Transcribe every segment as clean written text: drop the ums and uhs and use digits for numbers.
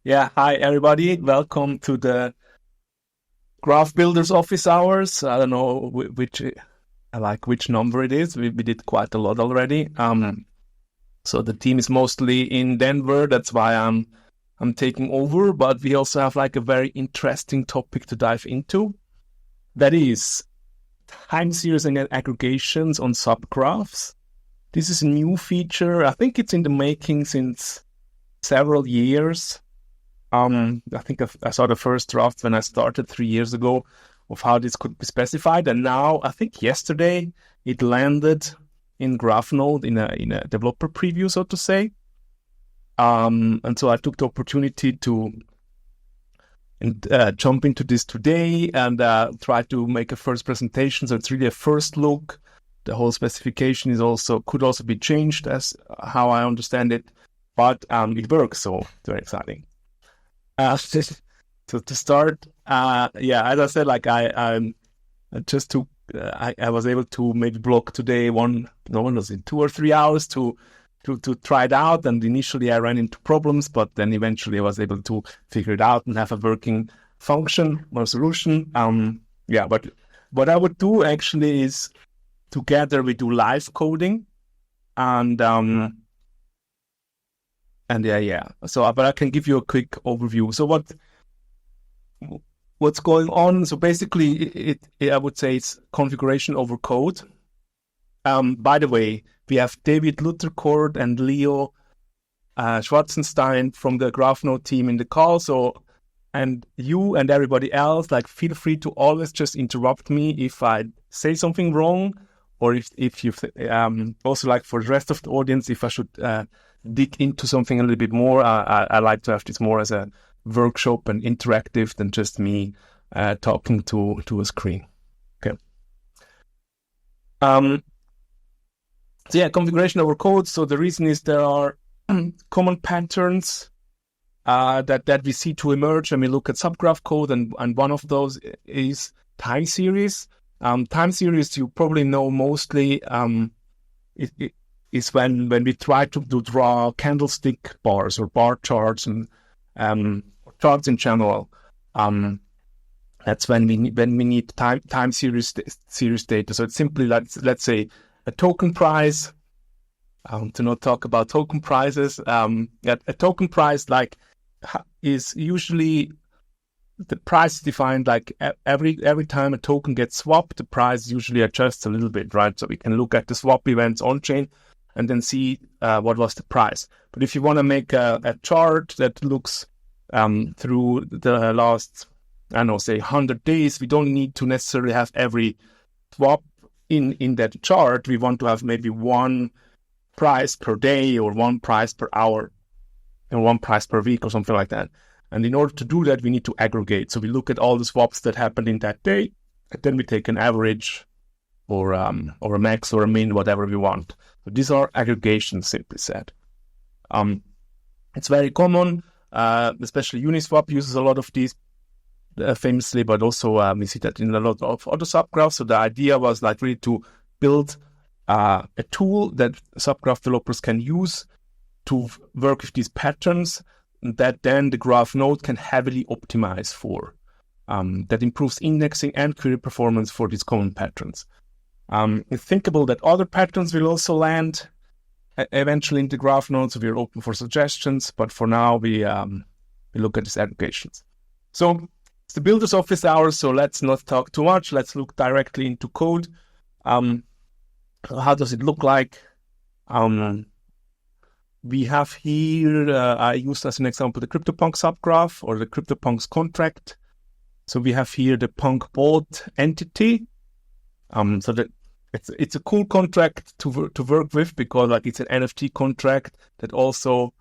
Yeah, hi everybody. Welcome to the Graph Builders office hours. I don't know which number it is. We did quite a lot already. So the team is mostly in Denver. That's why I'm taking over. But we also have like a very interesting topic to dive into. That is time series and aggregations on subgraphs. This is a new feature. I think it's in the making since several years. I think I saw the first draft when I started 3 years ago of how this could be specified, and now I think yesterday it landed in GraphNode in a developer preview, so to say. And so I took the opportunity to jump into this today and try to make a first presentation. So it's really a first look. The whole specification could also be changed as how I understand it, but it works, so very exciting. So to start, as I said, like I was able to maybe block today 2 or 3 hours to try it out. And initially I ran into problems, but then eventually I was able to figure it out and have a working function or solution. But what I would do actually is together we do live coding So, but I can give you a quick overview. So what's going on? So basically, I would say it's configuration over code. By the way, we have David Luthercourt and Leo Schwarzenstein from the GraphNode team in the call. So, and you and everybody else, like, feel free to always just interrupt me if I say something wrong, or if you also, like, for the rest of the audience, if I should dig into something a little bit more. I like to have this more as a workshop and interactive than just me talking to a screen. Okay. Configuration over code. So the reason is there are common patterns that we see to emerge when we look at subgraph code, and one of those is time series. Time series, you probably know mostly. Is when we try to draw candlestick bars or bar charts and charts in general. That's when we need time series data. So it's simply like, let's say, a token price. To not talk about token prices. A token price is usually the price is defined like every time a token gets swapped, the price usually adjusts a little bit, right? So we can look at the swap events on chain and then see what was the price. But if you want to make a chart that looks through the last, 100 days, we don't need to necessarily have every swap in that chart. We want to have maybe one price per day or one price per hour and one price per week or something like that. And in order to do that, we need to aggregate. So we look at all the swaps that happened in that day, and then we take an average or a max or a min, whatever we want. So these are aggregations, simply said. It's very common, especially Uniswap uses a lot of these famously, but also we see that in a lot of other subgraphs. So the idea was like really to build a tool that subgraph developers can use to work with these patterns that then the GraphNode can heavily optimize for. That improves indexing and query performance for these common patterns. It's thinkable that other patterns will also land eventually into GraphNode, so we're open for suggestions, but for now we look at these aggregations. So it's the builder's office hours, so let's not talk too much. Let's look directly into code. How does it look like? We have here, I used as an example the CryptoPunk subgraph or the CryptoPunks contract. So we have here the punk bought entity. So that it's a cool contract to work with because like it's an NFT contract that also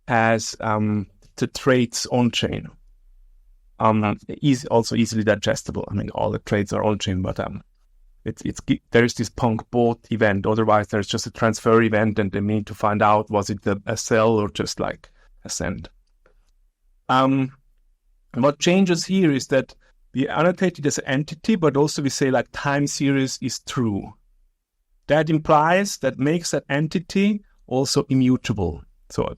has the trades on chain. Also easily digestible. I mean, all the trades are on chain, but there is this punk bought event. Otherwise, there's just a transfer event, and they need to find out was it a sell or just like a send. What changes here is that we annotate it as an entity, but also we say like time series is true. That implies that makes that entity also immutable. So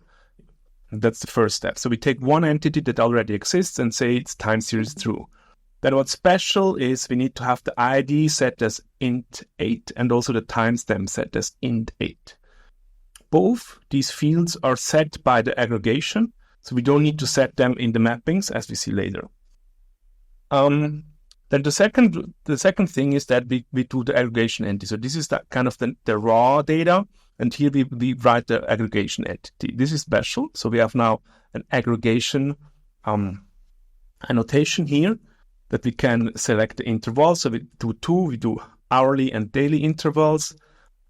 That's the first step. So we take one entity that already exists and say it's time series true. Then what's special is we need to have the ID set as int8 and also the timestamp set as int8. Both these fields are set by the aggregation, so we don't need to set them in the mappings as we see later. Then the second thing is that we do the aggregation entity. So this is that kind of the raw data, and here we write the aggregation entity. This is special. So we have now an aggregation annotation here that we can select the intervals. So we do two, we do hourly and daily intervals,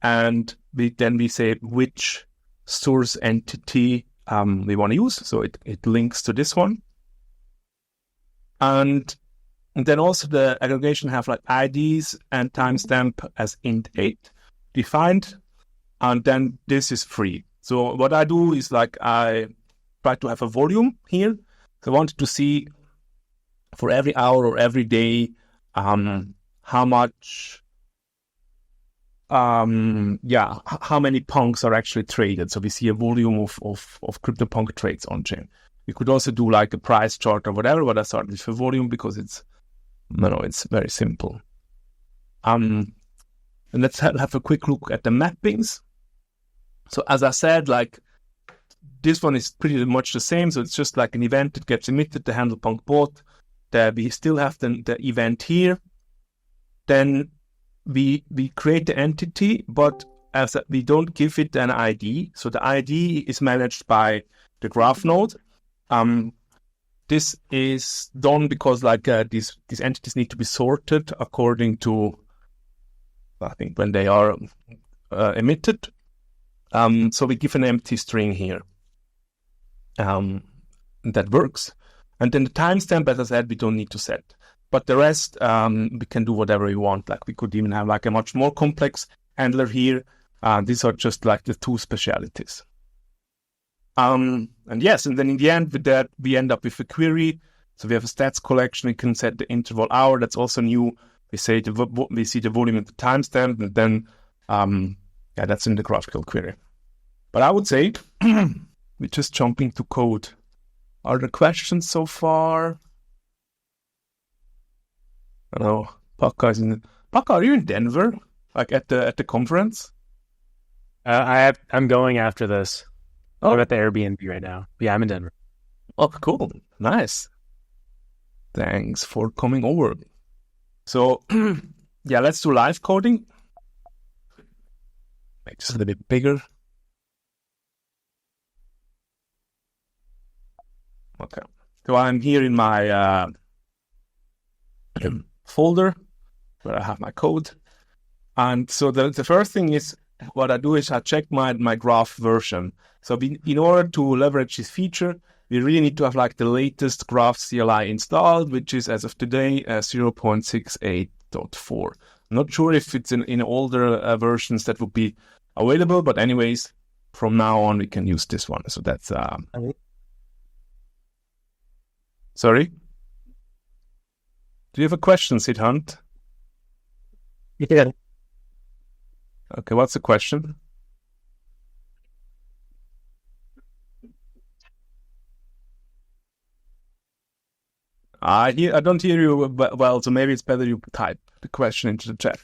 and we say which source entity we want to use. So it links to this one. And then also the aggregation have like IDs and timestamp as int8 defined. And then this is free. So what I do is like I try to have a volume here. So I wanted to see for every hour or every day how much how many punks are actually traded. So we see a volume of CryptoPunk trades on chain. We could also do like a price chart or whatever, but I started with a volume because it's very simple. And let's have a quick look at the mappings. So as I said, like this one is pretty much the same. So it's just like an event that gets emitted, the handle punk bot. We still have the event here. Then we create the entity, but we don't give it an ID. So the ID is managed by the graph node. This is done because like these entities need to be sorted according to, I think, when they are emitted. So we give an empty string here. That works. And then the timestamp, as I said, we don't need to set. But the rest, we can do whatever we want. Like we could even have like a much more complex handler here. These are just like the two specialities. And then in the end with that, we end up with a query. So we have a stats collection. We can set the interval hour. That's also new. We say we see the volume and the timestamp, and then that's in the graphical query. But I would say we're just jumping to code. Are there questions so far? I know Paka are you in Denver? Like at the conference? I'm going after this. Oh. I'm at the Airbnb right now. Yeah, I'm in Denver. Oh, cool. Nice. Thanks for coming over. So, let's do live coding. Make this a little bit bigger. Okay. So I'm here in my folder where I have my code. And so the first thing is, what I do is I check my graph version. So in order to leverage this feature, we really need to have like the latest graph CLI installed, which is as of today 0.68.4. I'm not sure if it's in older versions that would be available, but anyways, from now on we can use this one. So that's Sorry? Do you have a question, Sid Hunt? Yeah. Okay, what's the question? I don't hear you well, so maybe it's better you type the question into the chat.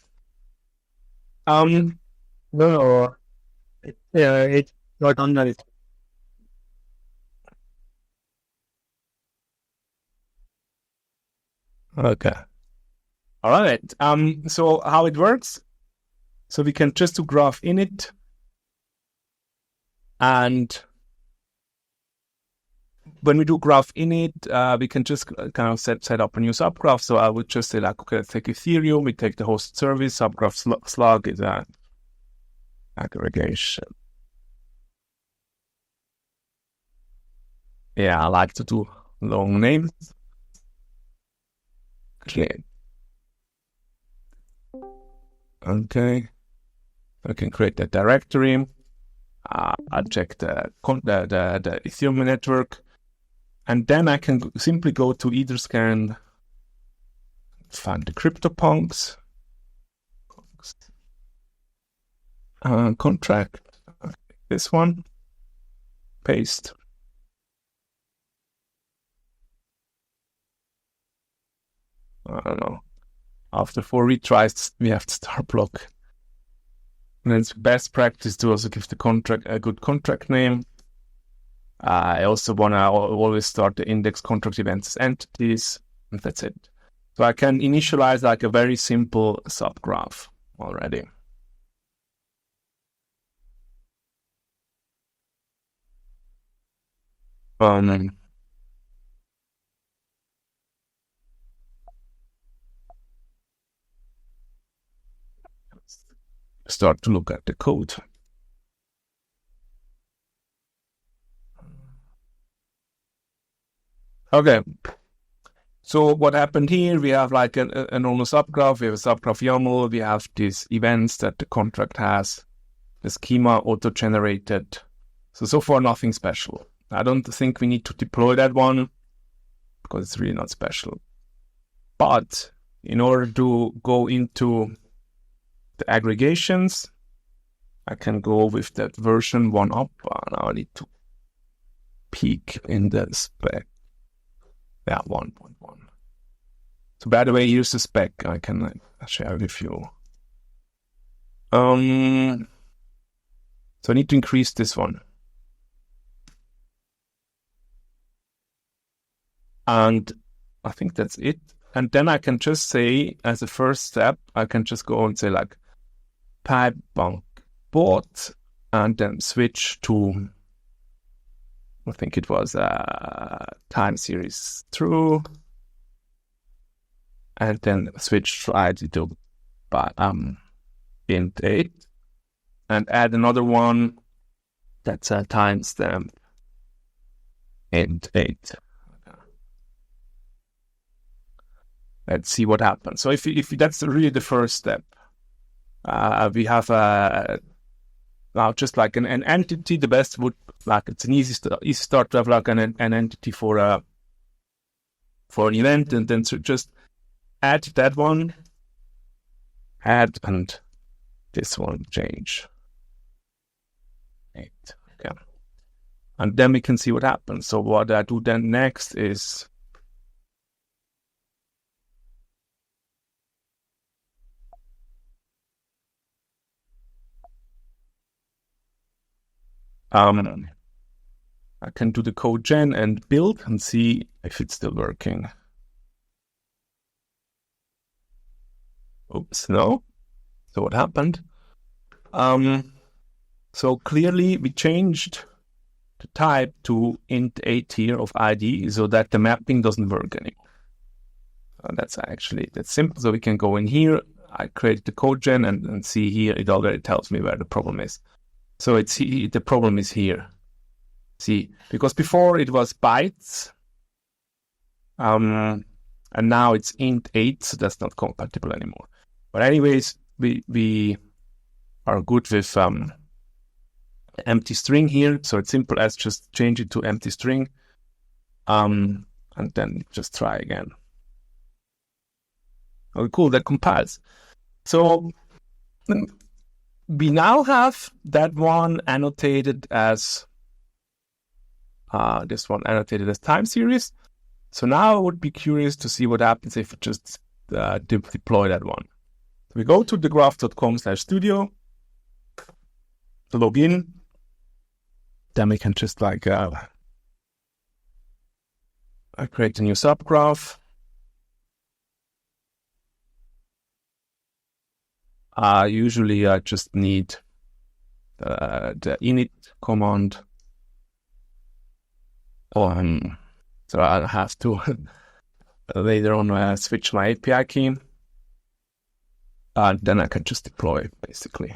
No. It's not on the list. Okay. All right. So how it works? So we can just do graph init, and when we do graph init, we can just kind of set up a new subgraph. So I would just say like, okay, let's take Ethereum. We take the host service. Subgraph slug is an aggregation. Yeah, I like to do long names. Okay. I can create that directory. I'll check the Ethereum network, and then I can simply go to Etherscan, find the CryptoPunks contract. This one, paste. I don't know. After 4 retries, we have to start block. And it's best practice to also give the contract a good contract name. I also want to always start the index contract events as entities, and that's it. So I can initialize like a very simple subgraph already. Start to look at the code. Okay. So what happened here? We have like a normal subgraph. We have a subgraph YAML. We have these events that the contract has. The schema auto-generated. So far nothing special. I don't think we need to deploy that one because it's really not special. But in order to go into the aggregations, I can go with that version 1 up. Now I need to peek in the spec. Yeah, 1.1. So by the way, here's the spec I can share with you. So I need to increase this one. And I think that's it. And then I can just say, as a first step, I can just go and say like pipe bank bot and then switch to, I think it was time series true. And then switch to ID to int 8 and add another one that's a timestamp int 8. Let's see what happens. So if that's really the first step, we have now just like an entity. The best would like it's an easy start to have like an entity for an event, and then just add that one, add and this one change 8. Okay, and then we can see what happens. So what I do then next is I can do the code gen and build and see if it's still working. Oops, no. So what happened? So clearly we changed the type to int 8 here of ID so that the mapping doesn't work anymore. That's simple. So we can go in here. I create the code gen and see here, it already tells me where the problem is. So the problem is here. See, because before it was bytes, and now it's int 8, so that's not compatible anymore. But anyways, we are good with empty string here. So it's simple as just change it to empty string, and then just try again. Oh, cool, that compiles. So we now have that one annotated as this one annotated as time series. So now I would be curious to see what happens if we just deploy that one. So we go to thegraph.com/studio, log in. Then we can just like create a new subgraph. Usually I just need the init command. So I'll have to later on switch my API key. And then I can just deploy, basically.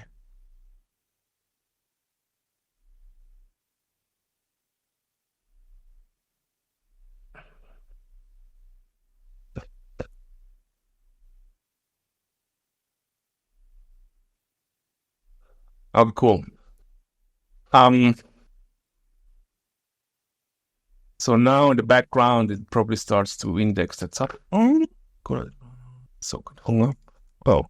Oh, cool. So now in the background, it probably starts to index that sub. Good. So good. Oh.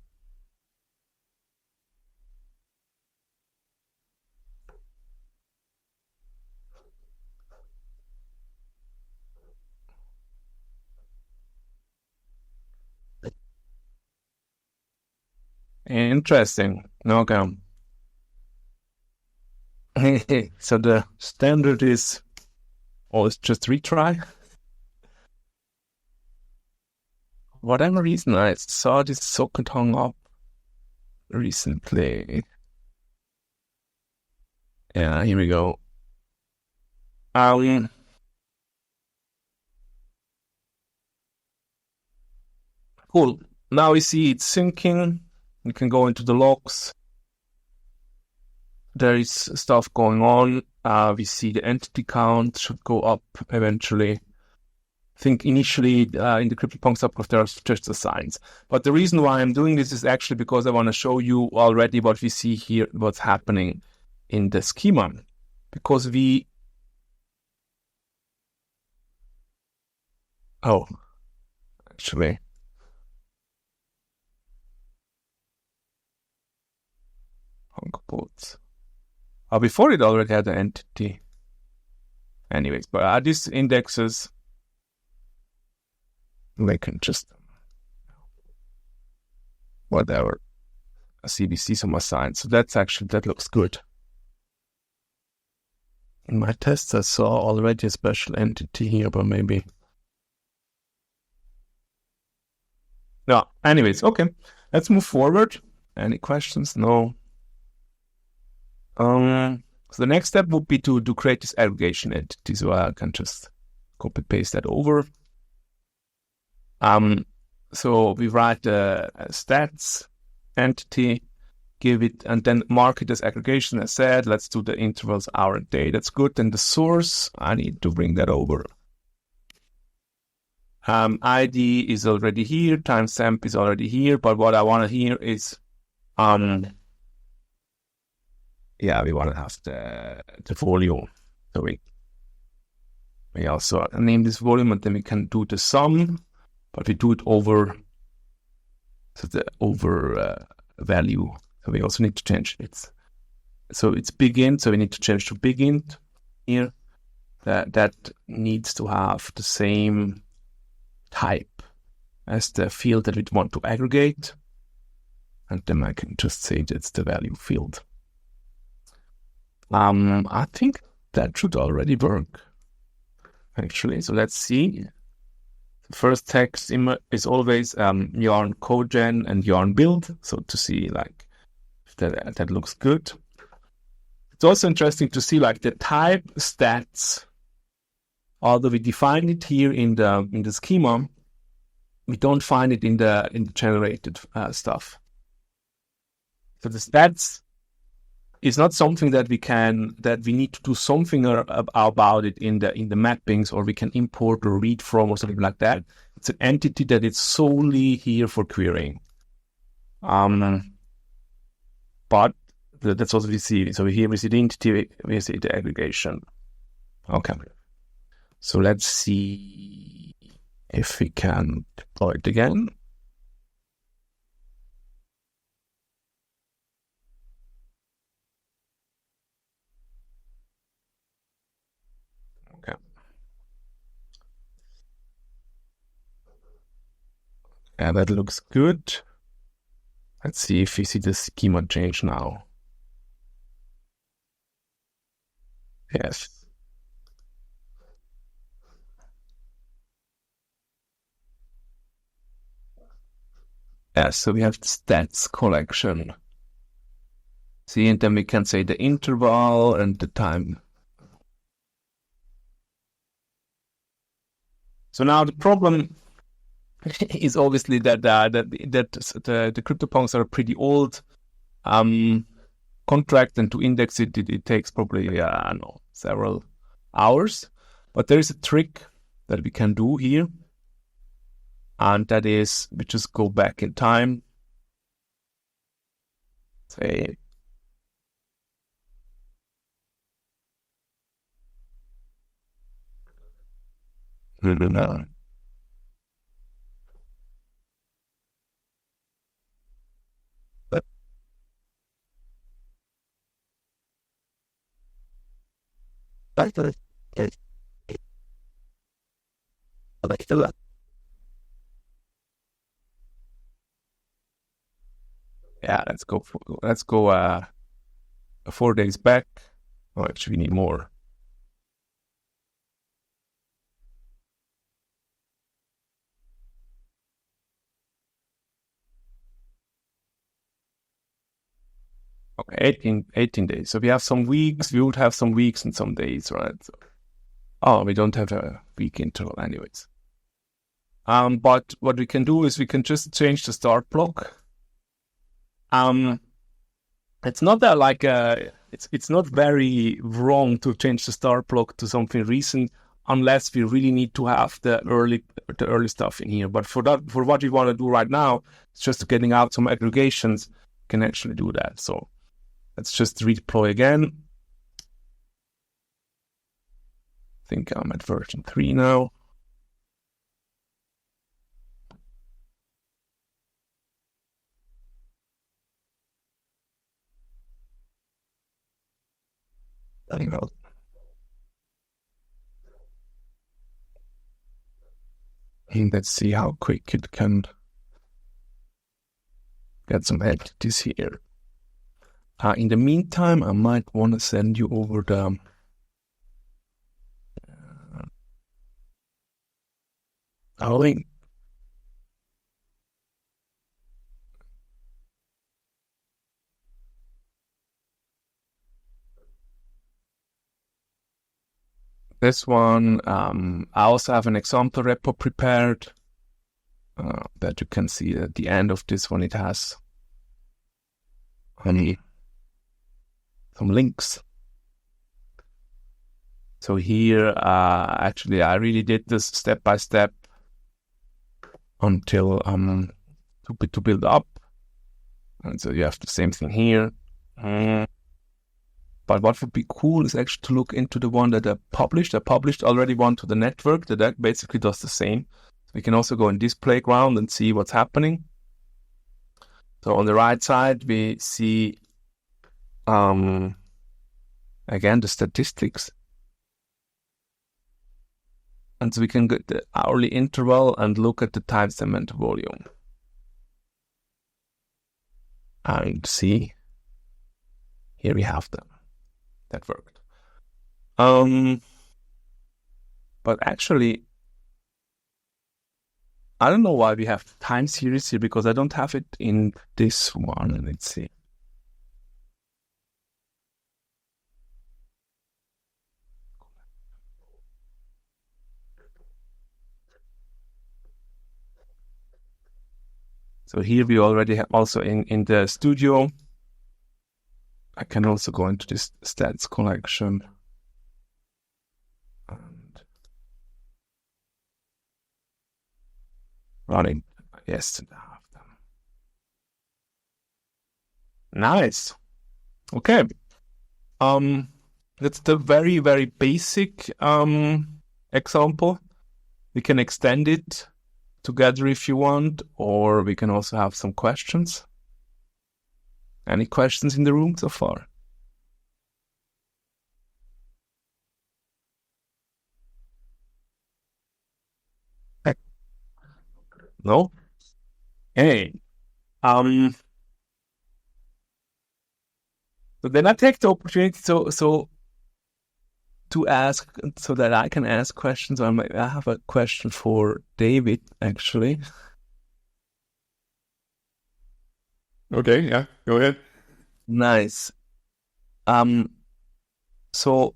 Interesting. Okay. So the standard is, it's just retry. Whatever reason, I saw this socket hung up recently. Yeah, here we go. Cool. Now we see it's syncing. You can go into the logs. There is stuff going on. We see the entity count should go up eventually. I think initially in the CryptoPunk subgraph there are just the signs. But the reason why I'm doing this is actually because I want to show you already what we see here, what's happening in the schema. Because actually, before it already had the entity. Anyways, but these indexes, they can just whatever. A CBC some assigned. So that looks good. In my tests, I saw already a special entity here, but maybe. No, anyways, okay. Let's move forward. Any questions? No. So the next step would be to create this aggregation entity. So I can just copy paste that over. So we write a stats entity, give it, and then mark it as aggregation. As said, let's do the intervals hour and day. That's good. Then the source, I need to bring that over. ID is already here. Timestamp is already here. But what I want to hear is, we want to have the volume. So we also name this volume, and then we can do the sum, but we do it over. So the over value. So we also need to change it. So it's begin. So we need to change to begin here. That needs to have the same type as the field that we want to aggregate. And then I can just say that's the value field. I think that should already work, actually. So let's see. The first text is always yarn codegen and yarn build. So to see like if that looks good. It's also interesting to see like the type stats. Although we define it here in the schema, we don't find it in the generated stuff. So the stats is not something that we need to do something about it in the mappings, or we can import or read from or something like that. It's an entity that is solely here for querying. But that's what we see. So here we see the entity, we see the aggregation. Okay. So let's see if we can deploy it again. Okay. Yeah, that looks good. Let's see if we see the schema change now. Yes. Yeah, so we have the stats collection. See, and then we can say the interval and the time. So now the problem is obviously that the CryptoPunks are pretty old contract, and to index it takes probably several hours. But there is a trick that we can do here, and that is we just go back in time. Say no. Yeah, let's go 4 days back. Oh, actually, we need more. Okay, 18 days. So we have some weeks. We would have some weeks and some days, right? So, we don't have a week interval anyways. But what we can do is we can just change the start block. It's not that it's not very wrong to change the start block to something recent unless we really need to have the early stuff in here. But for what we want to do right now, it's just getting out some aggregations. We can actually do that. So let's just redeploy again. I think I'm at version 3 now. And let's see how quick it can get some entities here. In the meantime, I might want to send you over the link. This one, I also have an example repo prepared that you can see at the end of this one. It has some links. So here, actually, I really did this step by step until to build up. And so you have the same thing here. But what would be cool is actually to look into the one that I published. I published already one to the network that basically does the same. So we can also go in this playground and see what's happening. So on the right side, we see, again, the statistics. And so we can get the hourly interval and look at the timestamp and volume. And see, here we have them. That worked. But actually, I don't know why we have time series here, because I don't have it in this one. Let's see. So here we already have also in the studio. I can also go into this stats collection and running. Yes, I have them. Nice. Okay. That's the very, very basic example. We can extend it together if you want, or we can also have some questions. Any questions in the room so far? No? Hey. So then I take the opportunity so to ask, so that I can ask questions. I have a question for David, actually. Okay, yeah, go ahead. Nice. So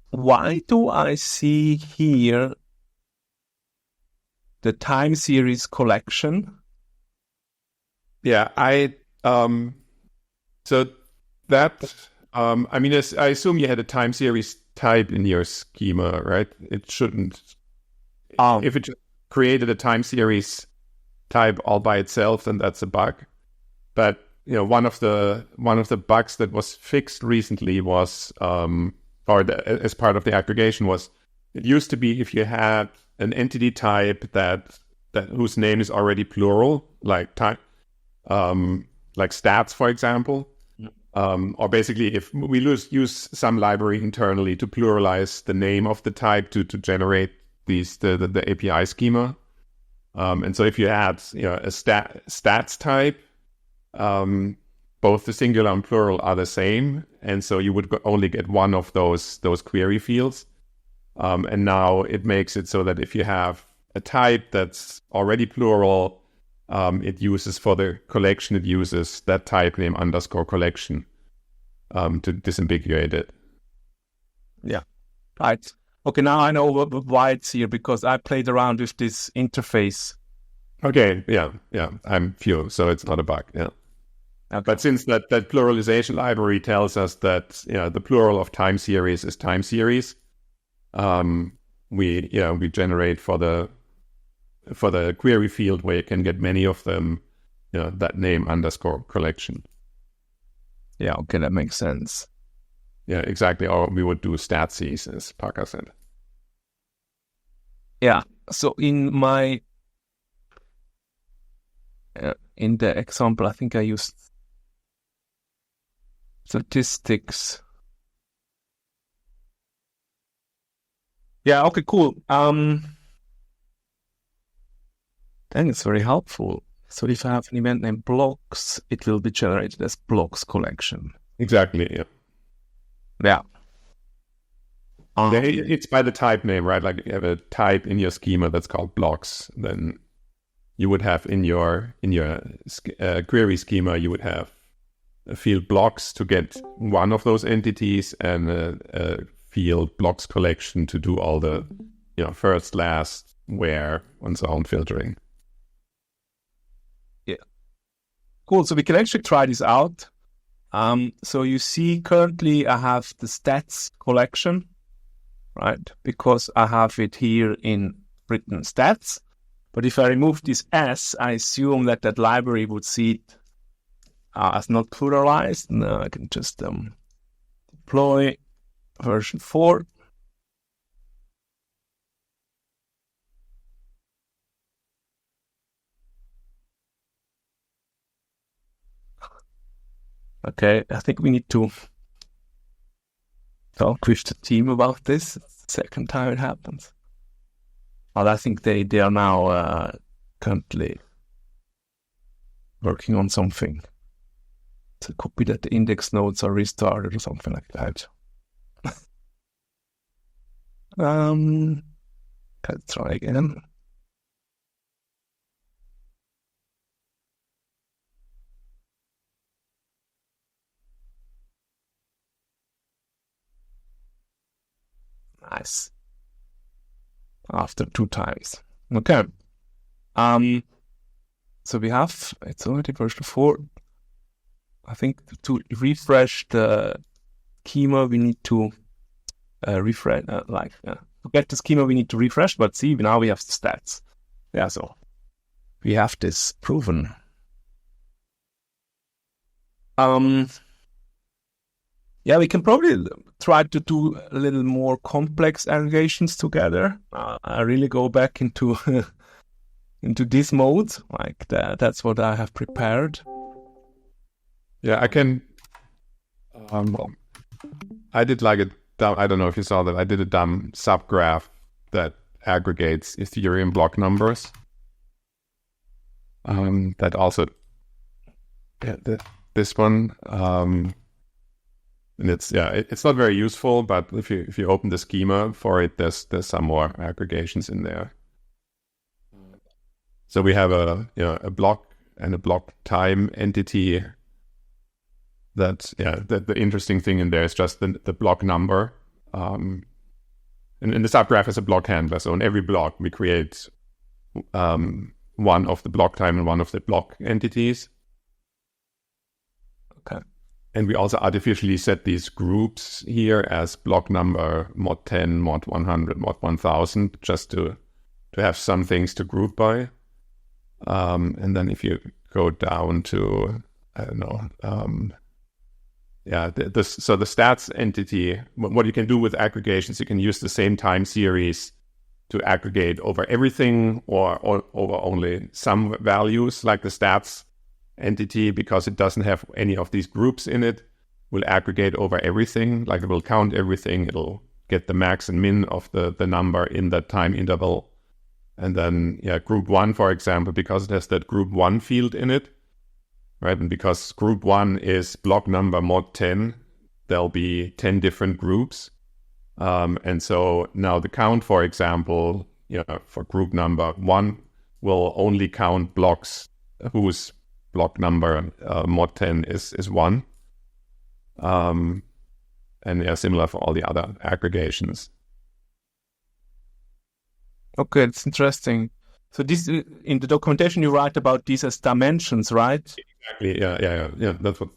why do I see here the time series collection? Yeah, so that, I mean, I assume you had a time series type in your schema, right? It shouldn't. If it just created a time series type all by itself, then that's a bug. But one of the bugs that was fixed recently was, as part of the aggregation, was it used to be if you had an entity type that whose name is already plural, like time, like stats, for example, or basically if we use some library internally to pluralize the name of the type to generate the API schema, and so if you add a stats type both the singular and plural are the same, and so you would only get one of those query fields. And now it makes it so that if you have a type that's already plural, it uses for the collection, it uses that type name _ collection to disambiguate it. Yeah, right. Okay, now I know why it's here, because I played around with this interface. Okay, yeah, I'm few, so it's not a bug, yeah. Okay. But since that pluralization library tells us that the plural of time series is time series, we generate for the query field where you can get many of them, that name _ collection. Yeah, okay, that makes sense. Yeah, exactly. Or we would do statsies, as Parker said. Yeah. So in my in the example, I think I used statistics. Yeah. Okay. Cool. Then it's very helpful. So if I have an event named blocks, it will be generated as blocks collection. Exactly. Yeah. Yeah. It's by the type name, right? Like you have a type in your schema that's called blocks, then you would have in your query schema, you would have a field blocks to get one of those entities, and a field blocks collection to do all the first, last, where, and so on filtering. Yeah. Cool. So we can actually try this out. So you see currently I have the stats collection, right? Because I have it here in written stats. But if I remove this S, I assume that library would see it as not pluralized. Now I can just deploy version 4. Okay, I think we need to talk with the team about this. It's the second time it happens. But I think they are now currently working on something. So it could be that the index nodes are restarted or something like that. Let's try again. Nice. After 2 times. Okay. So we have, it's already version 4. I think to refresh the schema, we need to refresh, to get the schema, we need to refresh, but see, now we have the stats. Yeah, so we have this proven. Yeah, we can probably try to do a little more complex aggregations together. I really go back into into this mode, like that. That's what I have prepared. Yeah, I can. I did like a dumb. I don't know if you saw that. I did a dumb subgraph that aggregates Ethereum block numbers. That also. Yeah, this one. And it's not very useful, but if you open the schema for it, there's some more aggregations in there. So we have a block and a block time entity. The interesting thing in there is just the block number. And the subgraph is a block handler. So in every block we create one of the block time and one of the block entities. Okay. And we also artificially set these groups here as block number mod 10, mod 100, mod 1000, just to have some things to group by. And then if you go down to, I don't know, so the stats entity, what you can do with aggregations, you can use the same time series to aggregate over everything or over only some values, like the stats entity, because it doesn't have any of these groups in it, will aggregate over everything. Like it will count everything. It'll get the max and min of the number in that time interval. And then, group 1, for example, because it has that group 1 field in it, right? And because group 1 is block number mod 10, there'll be 10 different groups. And so now the count, for example, for group number 1 will only count blocks whose block number mod 10 is 1. And similar for all the other aggregations. Okay, it's interesting. So this in the documentation you write about these as dimensions, right? Exactly. Yeah. That's what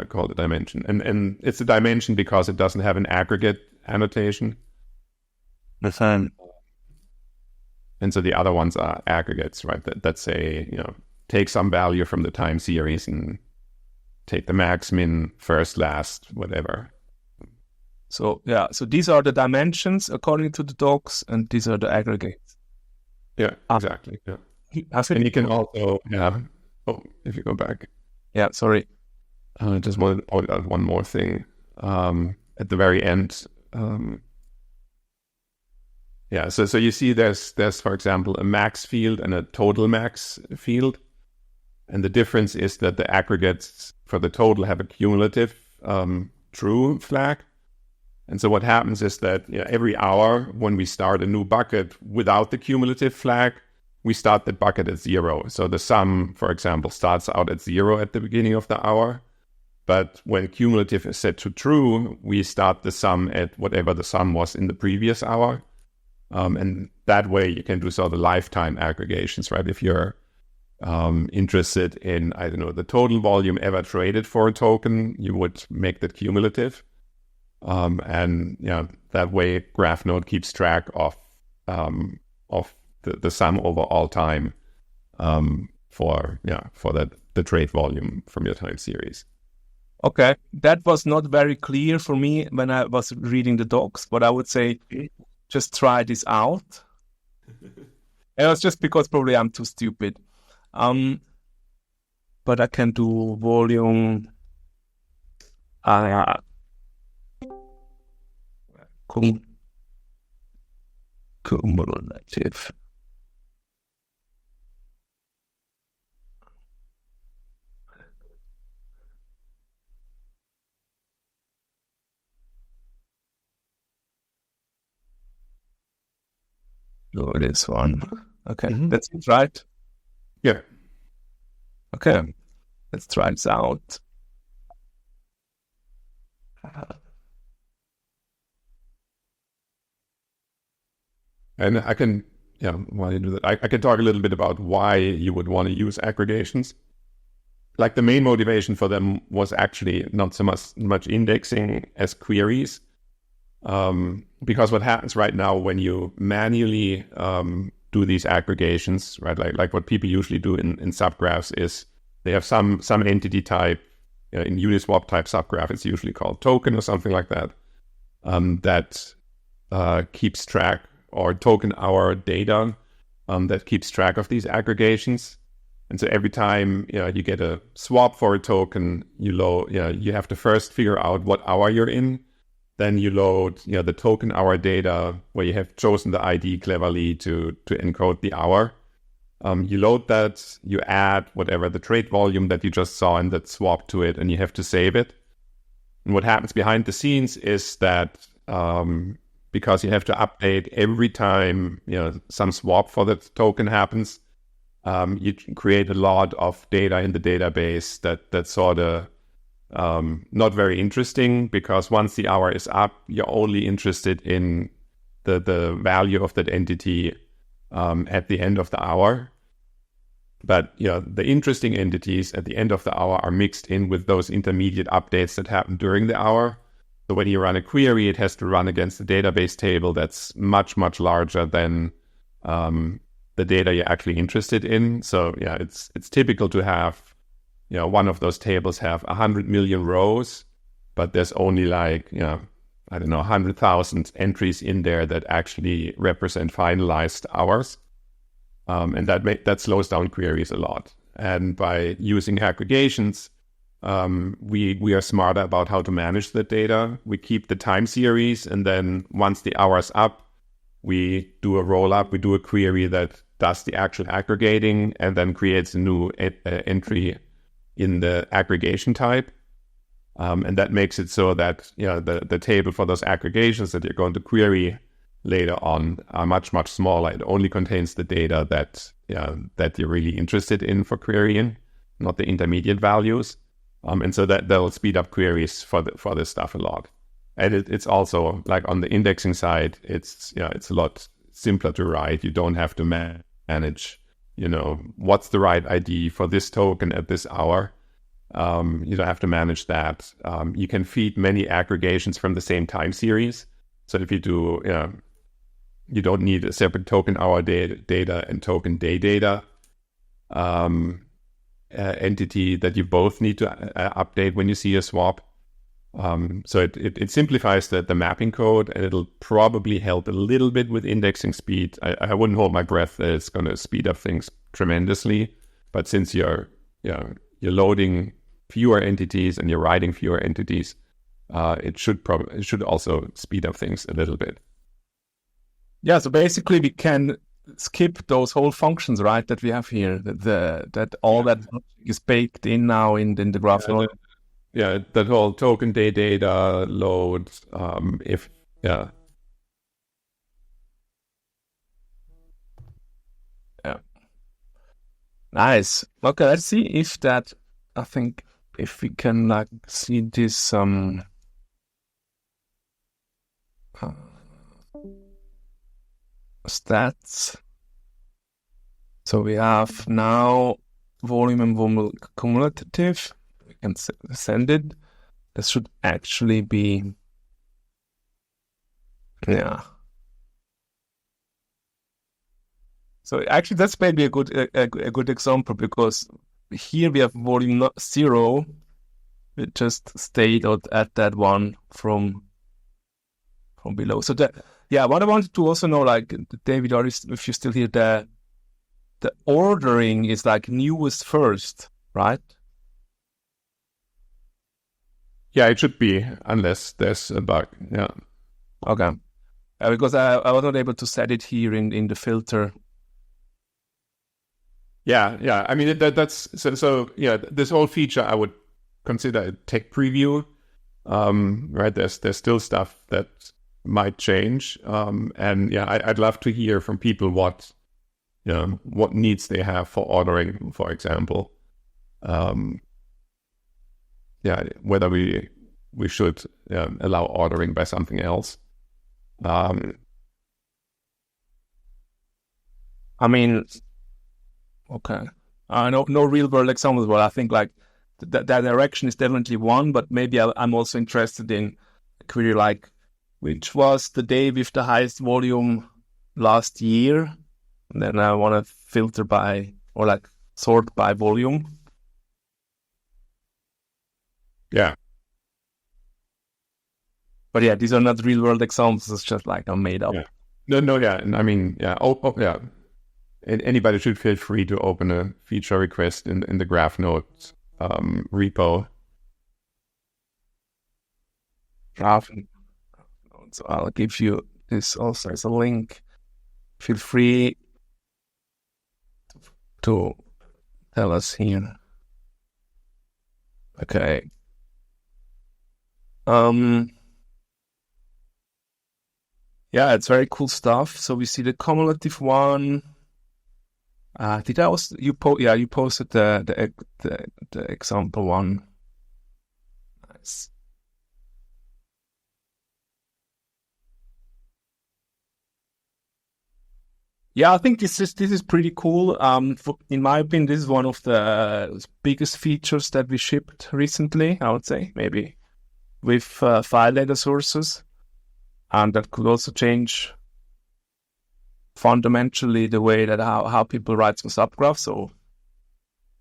called a dimension, and it's a dimension because it doesn't have an aggregate annotation. Understand. And so the other ones are aggregates, right? That say take some value from the time series and take the max, min, first, last, whatever. So these are the dimensions according to the docs, and these are the aggregates. Yeah, exactly. Yeah. And you can also, if you go back. Yeah, sorry. I just wanted to point out one more thing. At the very end, so you see there's for example a max field and a total max field, and the difference is that the aggregates for the total have a cumulative true flag. And so what happens is that every hour when we start a new bucket without the cumulative flag, we start the bucket at 0. So the sum, for example, starts out at 0 at the beginning of the hour. But when cumulative is set to true, we start the sum at whatever the sum was in the previous hour. And that way you can do sort of lifetime aggregations, right? If you're interested in, the total volume ever traded for a token, you would make that cumulative. That way GraphNode keeps track of the sum over all time for the trade volume from your time series. Okay, that was not very clear for me when I was reading the docs, but I would say just try this out. It was just because probably I'm too stupid. But I can do volume. Cumulative. Oh, this one. Okay, that's it, right? Yeah. Okay, let's try this out. And I can, while you do that, I can talk a little bit about why you would want to use aggregations. Like the main motivation for them was actually not so much indexing as queries. Because what happens right now when you manually do these aggregations, right? Like what people usually do in subgraphs is they have some entity type, in Uniswap type subgraph, it's usually called token or something like that, that keeps track, or token hour data that keeps track of these aggregations. And so every time you get a swap for a token, you have to first figure out what hour you're in. Then you load the token hour data where you have chosen the ID cleverly to encode the hour. You load that, you add whatever the trade volume that you just saw in that swap to it, and you have to save it. And what happens behind the scenes is that because you have to update every time some swap for that token happens, you create a lot of data in the database that's sort of not very interesting, because once the hour is up, you're only interested in the value of that entity at the end of the hour. But the interesting entities at the end of the hour are mixed in with those intermediate updates that happen during the hour. So when you run a query, it has to run against the database table that's much, much larger than the data you're actually interested in. So it's typical to have one of those tables have 100 million rows, but there's only 100,000 entries in there that actually represent finalized hours. And that slows down queries a lot. And by using aggregations, we are smarter about how to manage the data. We keep the time series, and then once the hour is up, we do a roll-up, we do a query that does the actual aggregating and then creates a new entry in the aggregation type. And that makes it so that the table for those aggregations that you're going to query later on are much, much smaller. It only contains the data that you're really interested in for querying, not the intermediate values. And so that'll speed up queries for this stuff a lot. And it's also like on the indexing side, it's a lot simpler to write. You don't have to manage, what's the right ID for this token at this hour. You don't have to manage that. You can feed many aggregations from the same time series. So if you do, you don't need a separate token hour data and token day data entity that you both need to update when you see a swap. So it simplifies the mapping code, and it'll probably help a little bit with indexing speed. I wouldn't hold my breath that it's going to speed up things tremendously, but since you're loading fewer entities and you're writing fewer entities, it should also speed up things a little bit. Yeah, so basically we can skip those whole functions, right, that we have here. That is baked in now in the graph. Yeah, that whole token day data load. Yeah. Nice. Okay, let's see if that. I think if we can see this stats. So we have now volume and volume cumulative. We can send it. This should actually be, yeah. So actually, that's maybe a good example, because here we have volume 0. We just stayed at that one from below. So what I wanted to also know, David, if you're still here, the ordering is newest first, right? Yeah, it should be, unless there's a bug. Yeah. Okay. Because I was not able to set it here in the filter. Yeah. I mean, that's so. Yeah, this whole feature I would consider a tech preview. Right? There's still stuff that might change. And I'd love to hear from people what needs they have for ordering, for example. Whether we should allow ordering by something else. I mean, okay. No real world examples, but I think that direction is definitely one. But maybe I'm also interested in a query which was the day with the highest volume last year, and then I want to filter by or sort by volume. Yeah. But yeah, these are not real world examples. It's just I'm made up. Yeah. No, yeah. And I mean, yeah. Yeah. And anybody should feel free to open a feature request in the graph notes repo. Graph notes. So I'll give you this also as a link. Feel free to tell us here. Okay. Yeah, it's very cool stuff. So we see the cumulative one. Did I also you posted the example one. Nice. Yeah, I think this is pretty cool. In my opinion, this is one of the biggest features that we shipped recently. I would say maybe with file data sources, and that could also change fundamentally the way that how people write some subgraphs. So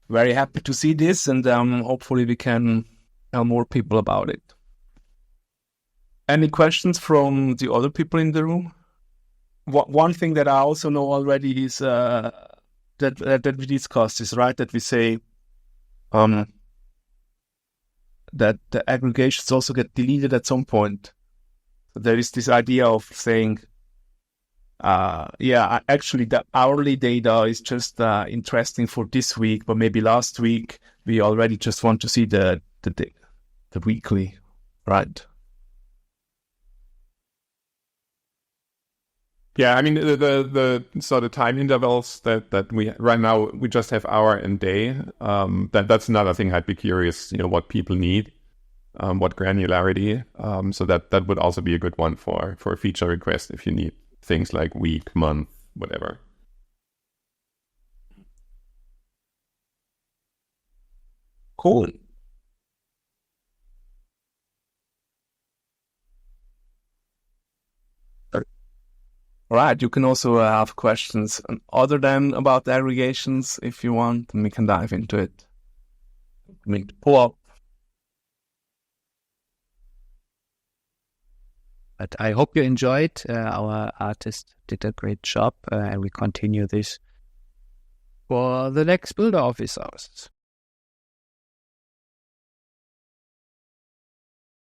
very happy to see this, and hopefully we can tell more people about it. Any questions from the other people in the room? One thing that I also know already is that we discussed is right that we say that the aggregations also get deleted at some point. So there is this idea of saying, actually the hourly data is just interesting for this week, but maybe last week we already just want to see the weekly, right? Yeah, I mean the sort of time intervals that we right now, we just have hour and day. That's another thing I'd be curious, what people need, what granularity. So that would also be a good one for a feature request if you need things like week, month, whatever. Cool. All right, you can also have questions other than about aggregations if you want, and we can dive into it. I mean, pull up. But I hope you enjoyed. Our artist did a great job, and we continue this for the next Builder Office hours.